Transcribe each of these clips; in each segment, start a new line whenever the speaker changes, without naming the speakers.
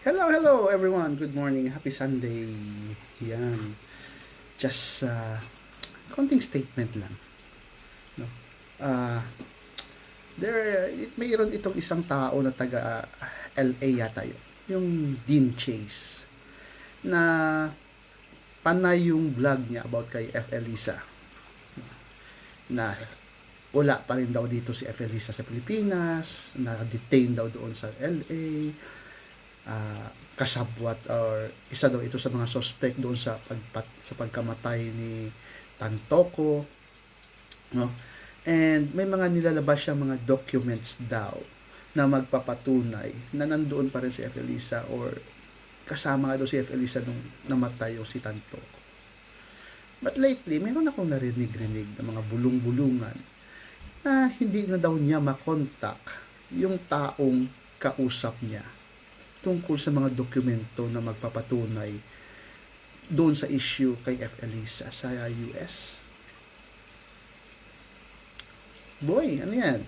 Hello everyone. Good morning. Happy Sunday. Yan. Just konting statement lang, no. Uh, mayroon itong isang tao na taga LA yata yun. Yung Dean Chase na panay yung vlog niya about kay F. Elisa na wala pa rin daw dito si F. Elisa sa Pilipinas, na-detain daw doon sa LA, kasabwat or isa daw ito sa mga suspect doon sa pagkamatay ni Tantoco, no? And may mga nilalabas siyang mga documents daw na magpapatunay na nandoon pa rin si F. Elisa or kasama nga daw si F. Elisa nung namatay yung si Tantoco. But lately, meron akong narinig-rinig ng mga bulong-bulungan na hindi na daw niya makontak yung taong kausap niya tungkol sa mga dokumento na magpapatunay doon sa issue kay F. Elisa sa US. Boy, ano yan?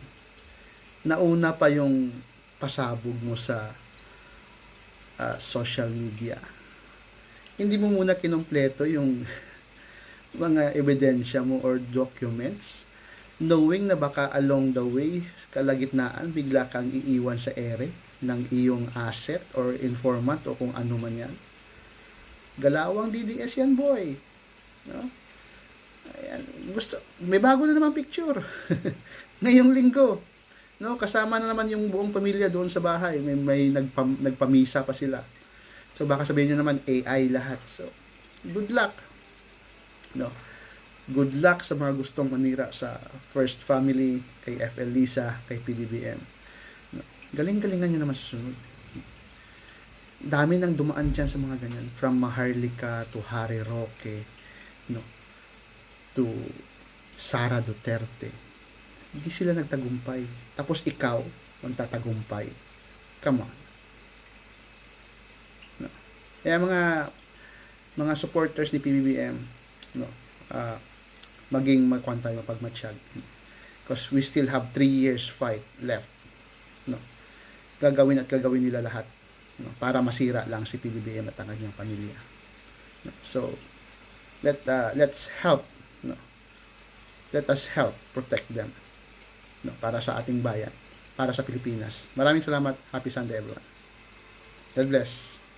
Nauna pa yung pasabog mo sa social media. Hindi mo muna kinumpleto yung mga ebidensya mo or documents, knowing na baka along the way, kalagitnaan, bigla kang iiwan sa ere ng iyong asset or informant o kung ano man yan. Galawang DDS yan, boy. No? Ayan. May bago na naman picture. Ngayong linggo. No? Kasama na naman yung buong pamilya doon sa bahay. May nagpamisa pa sila. So baka sabihin nyo naman AI lahat. So, good luck. No? Good luck sa mga gustong manira sa First Family, kay F. Elisa, kay PBBM. No? Galing-galingan nyo naman susunod. Dami nang dumaan dyan sa mga ganyan. From Maharlika to Harry Roque, no? To Sara Duterte. Hindi sila nagtagumpay. Tapos ikaw, magtatagumpay. Come on. No? Kaya mga supporters ni PBBM, no, maging magkwan tayo mapagmatsyag, because we still have 3 years fight left, no. Gagawin nila lahat, no, para masira lang si PBBM at ang kanyang pamilya, no? So let's help, no, let us help protect them, no, para sa ating bayan, para sa Pilipinas. Maraming salamat. Happy Sunday everyone. God bless.